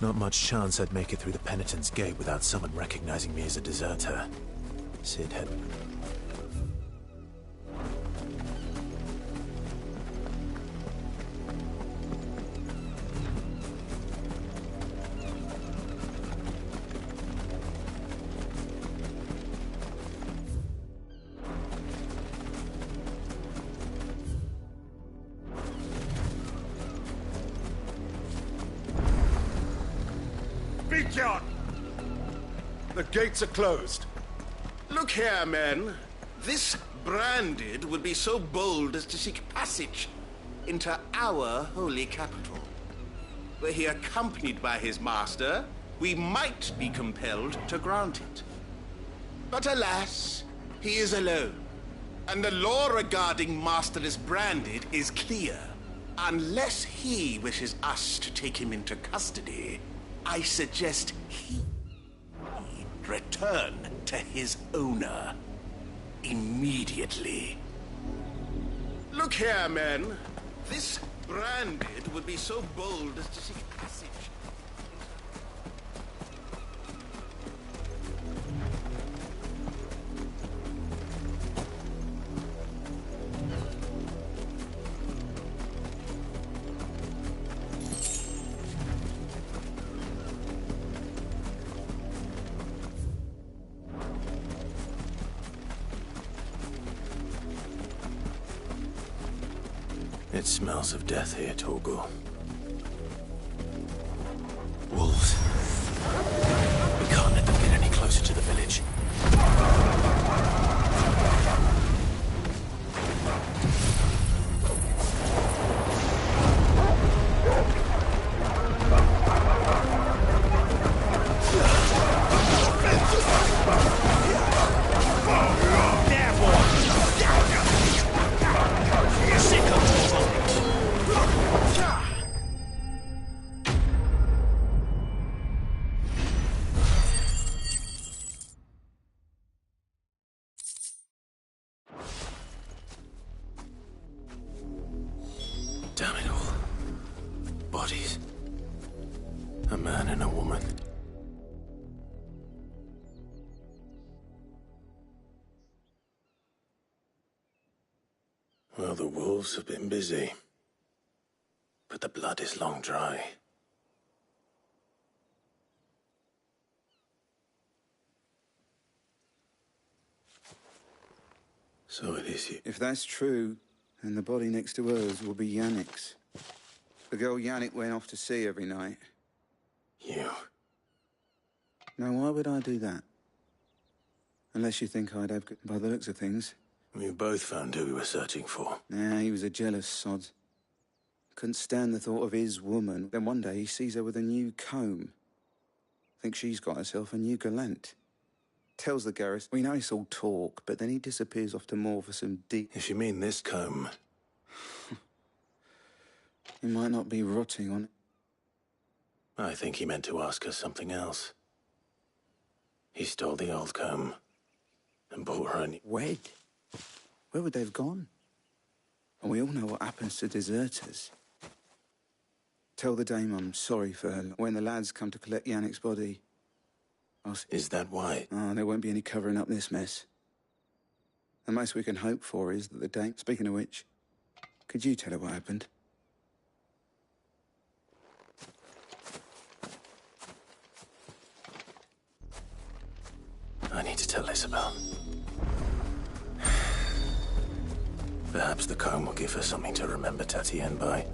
Not much chance I'd make it through the Penitent's Gate without someone recognizing me as a deserter. Sid had... The gates are closed. Look here, men. This branded would be so bold as to seek passage into our holy capital. Were he accompanied by his master, we might be compelled to grant it. But alas, he is alone. And the law regarding masterless branded is clear. Unless he wishes us to take him into custody, I suggest he return to his owner immediately. Look here, men. This branded would be so bold as to seek passage. It smells of death here, Torgal. Wolves. We can't let them get any closer to the village. Damn it all. Bodies. A man and a woman. Well, the wolves have been busy. But the blood is long dry. So it is you. If that's true, then the body next to hers will be Yannick's. The girl Yannick went off to see every night. You. Now, why would I do that? Unless you think I'd have, by the looks of things. We both found who we were searching for. Nah, he was a jealous sod. Couldn't stand the thought of his woman. Then one day he sees her with a new comb. Thinks she's got herself a new gallant. Tells the garrison, we know it's all talk, but then he disappears off to moor for some deep... If you mean this comb... He might not be rotting on it. I think he meant to ask us something else. He stole the old comb and bought her a new... Wed? Where would they have gone? And we all know what happens to deserters. Tell the dame I'm sorry for her. When the lads come to collect Yannick's body, Is that why? Oh, there won't be any covering up this mess. The most we can hope for is that the dame... Speaking of which, could you tell her what happened? I need to tell Isabel. Perhaps the comb will give her something to remember Tatienne by.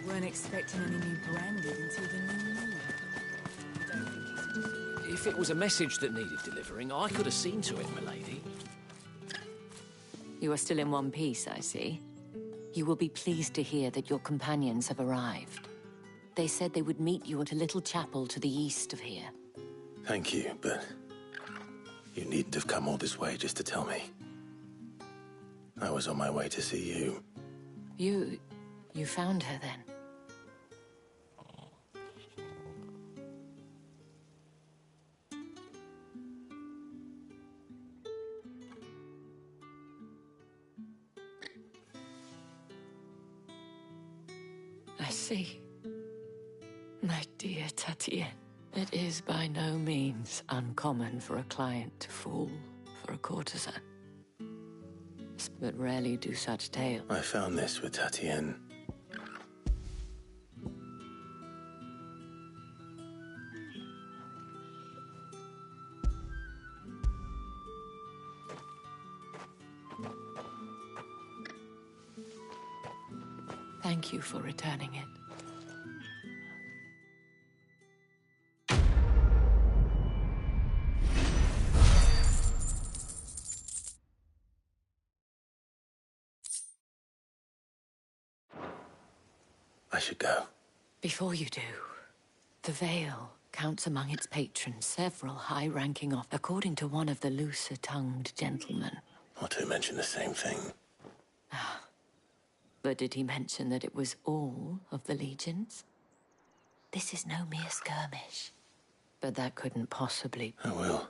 Weren't expecting any new branded until the new moon. If it was a message that needed delivering, I could have seen to it, milady. You are still in one piece, I see. You will be pleased to hear that your companions have arrived. They said they would meet you at a little chapel to the east of here. Thank you, but you needn't have come all this way just to tell me. I was on my way to see you. You found her then? I see. My dear Tatienne, it is by no means uncommon for a client to fall for a courtesan. But rarely do such tales. I found this with Tatienne. Thank you for returning it. I should go. Before you do, the Vale counts among its patrons several high-ranking officers, according to one of the looser-tongued gentlemen. Not to mention the same thing. But did he mention that it was all of the legions? This is no mere skirmish. But that couldn't possibly... I will.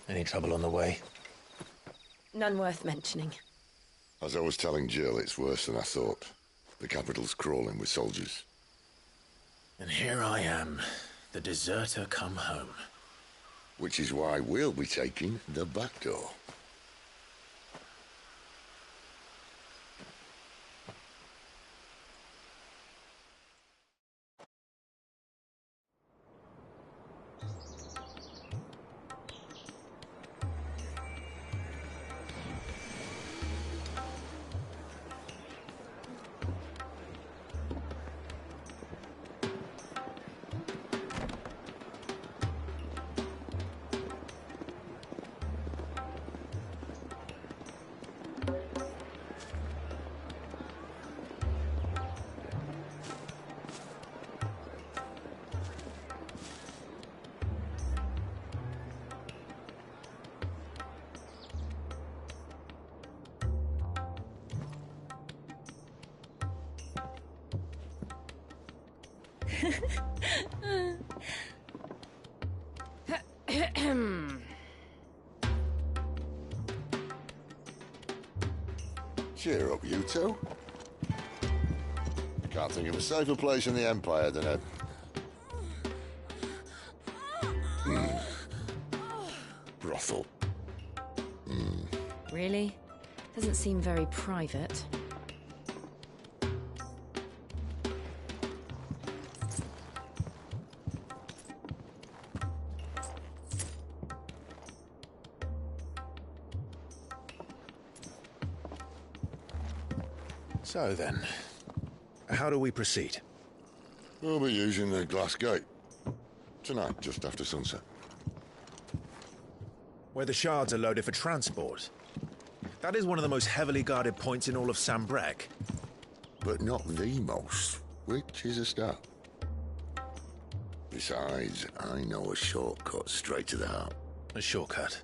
Any trouble on the way? None worth mentioning. As I was telling Jill, it's worse than I thought. The capital's crawling with soldiers. And here I am, the deserter come home. Which is why we'll be taking the back door. Cheer up, you two. Can't think of a safer place in the Empire than a... brothel. Really? Doesn't seem very private. So then, how do we proceed? We'll be using the glass gate. Tonight, just after sunset. Where the shards are loaded for transport. That is one of the most heavily guarded points in all of Sambrek. But not the most, which is a start. Besides, I know a shortcut straight to the heart. A shortcut.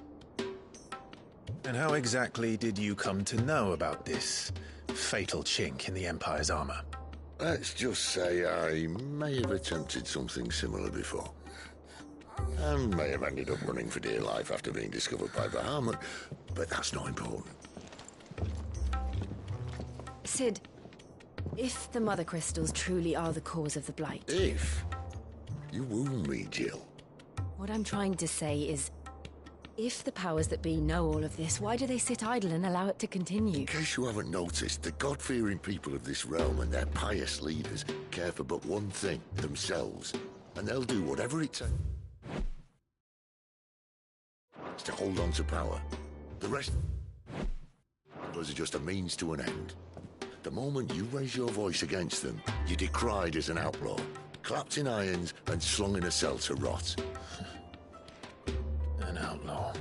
And how exactly did you come to know about this fatal chink in the Empire's armor? Let's just say I may have attempted something similar before. And may have ended up running for dear life after being discovered by Bahamut, but that's not important. Sid, if the Mother Crystals truly are the cause of the Blight... If? You wound me, Jill. What I'm trying to say is, if the powers that be know all of this, why do they sit idle and allow it to continue? In case you haven't noticed, the God-fearing people of this realm and their pious leaders care for but one thing, themselves. And they'll do whatever it takes to hold on to power. The rest are just a means to an end. The moment you raise your voice against them, you're decried as an outlaw, clapped in irons and slung in a cell to rot. An outlaw.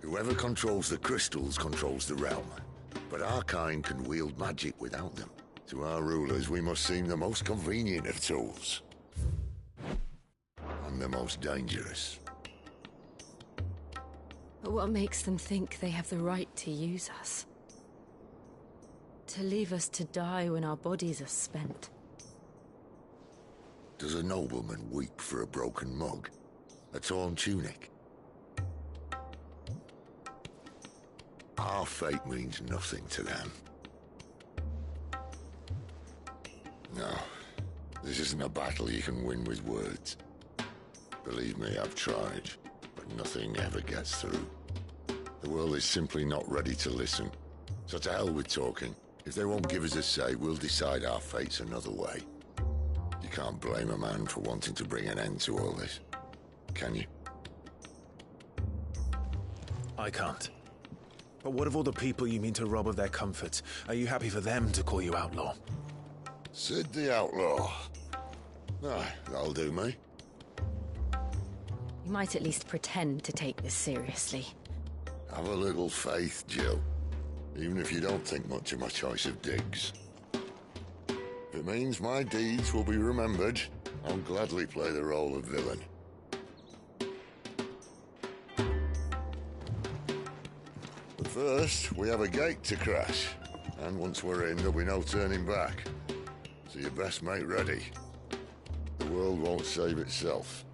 Whoever controls the crystals controls the realm. But our kind can wield magic without them. To our rulers, we must seem the most convenient of tools. And the most dangerous. But what makes them think they have the right to use us? To leave us to die when our bodies are spent? Does a nobleman weep for a broken mug? A torn tunic? Our fate means nothing to them. No, this isn't a battle you can win with words. Believe me, I've tried, but nothing ever gets through. The world is simply not ready to listen. So to hell with talking. If they won't give us a say, we'll decide our fates another way. You can't blame a man for wanting to bring an end to all this, can you? I can't. But what of all the people you mean to rob of their comforts? Are you happy for them to call you outlaw? Sid the Outlaw. Aye, that'll do me. You might at least pretend to take this seriously. Have a little faith, Jill. Even if you don't think much of my choice of digs. If it means my deeds will be remembered, I'll gladly play the role of villain. But first, we have a gate to crash. And once we're in, there'll be no turning back. So you best make ready. The world won't save itself.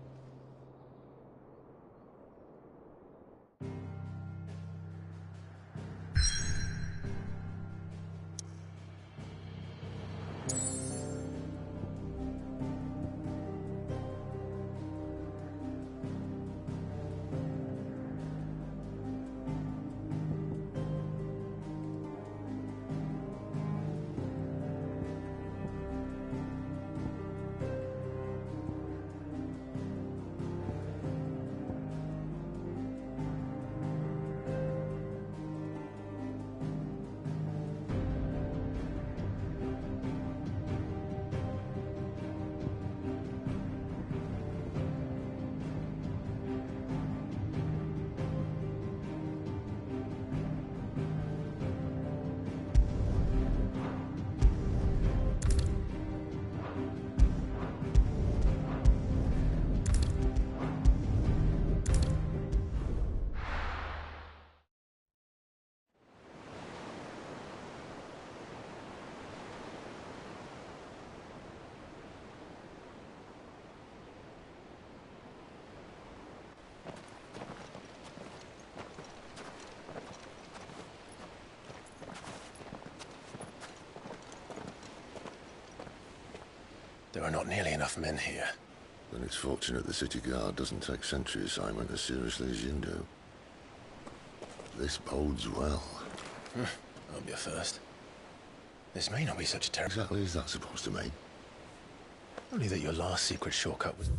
There are not nearly enough men here. Then it's fortunate the city guard doesn't take sentry assignment as seriously as you do. This bodes well. Won't be a first. This may not be such a terrible... Exactly is that supposed to mean? Only that your last secret shortcut was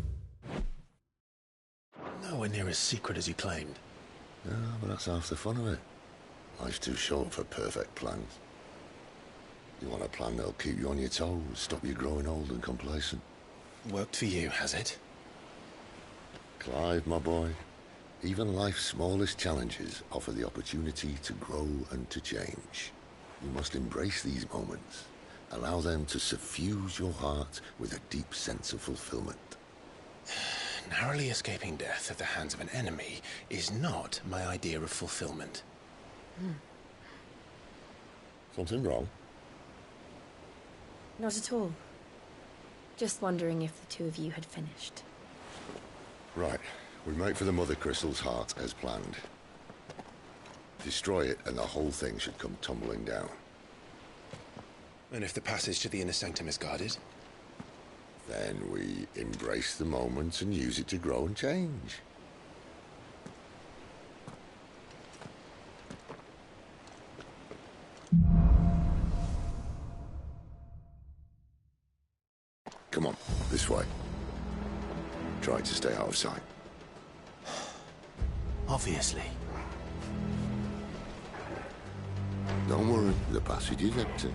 nowhere near as secret as you claimed. Yeah, but that's half the fun of it. Life's too short for perfect plans. You want a plan that'll keep you on your toes, stop you growing old and complacent. Worked for you, has it? Clive, my boy, even life's smallest challenges offer the opportunity to grow and to change. You must embrace these moments. Allow them to suffuse your heart with a deep sense of fulfillment. Narrowly escaping death at the hands of an enemy is not my idea of fulfillment. Something wrong? Not at all. Just wondering if the two of you had finished. Right. We make for the Mother Crystal's heart as planned. Destroy it and the whole thing should come tumbling down. And if the passage to the inner sanctum is guarded? Then we embrace the moment and use it to grow and change. Come on, this way. Try to stay out of sight. Obviously. Don't worry, the passage is empty.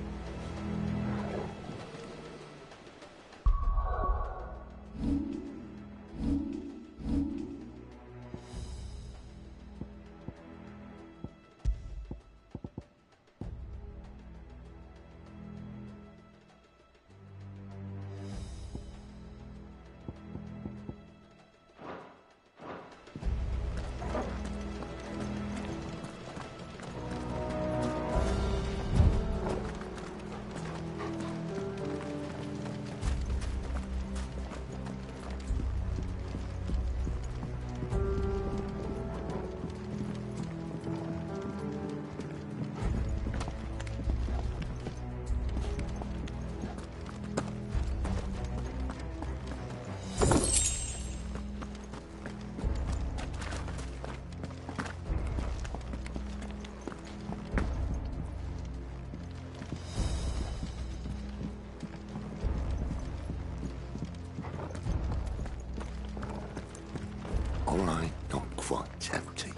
All right, not quite empty.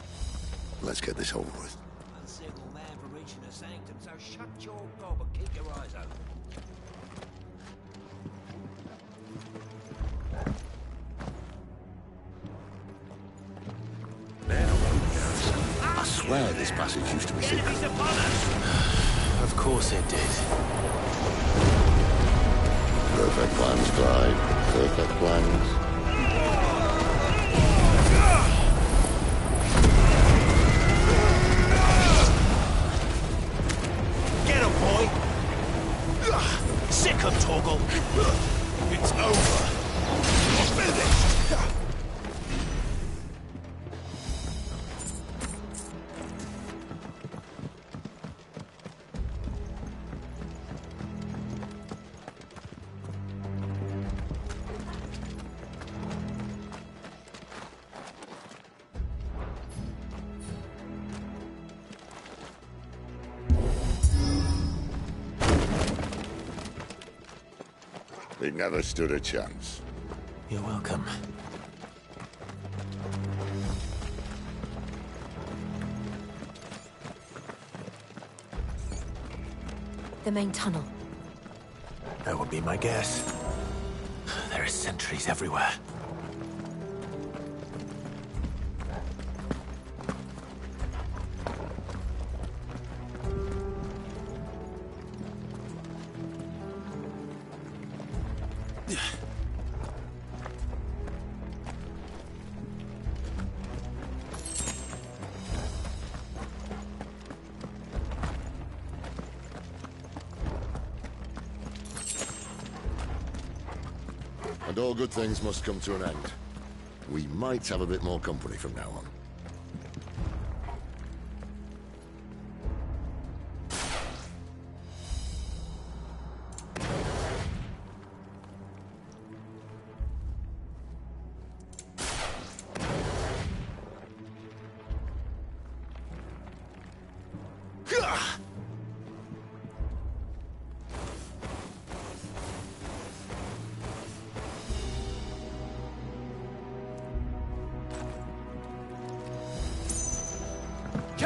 Let's get this over with. One single man for reaching the sanctum, so shut your gob and keep your eyes open. I swear this passage used to be secret. Of course it did. Perfect plans, Clive. Perfect plans. Get him, boy! Sick of Torgal! It's over! Finished! He never stood a chance. You're welcome. The main tunnel. That would be my guess. There are sentries everywhere. And all good things must come to an end. We might have a bit more company from now on.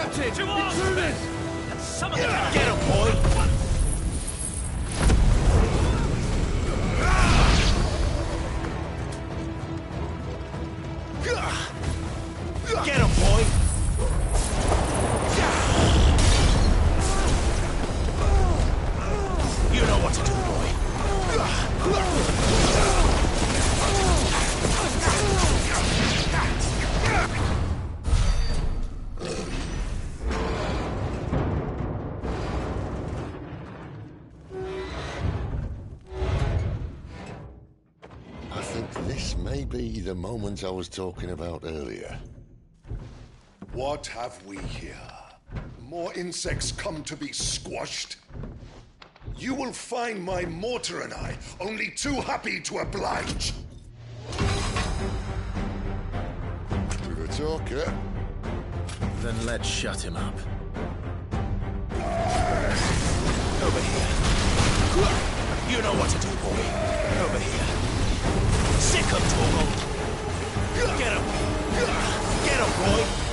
Captain! Intruders! And some of them... Get him, boy! Get him, boy! You know what to do, boy. I think this may be the moment I was talking about earlier. What have we here? More insects come to be squashed? You will find my mortar and I only too happy to oblige. With a talker. Then let's shut him up. Over here. You know what to do, boy. Over here. Sick of Togo. Get him. Get him, boy.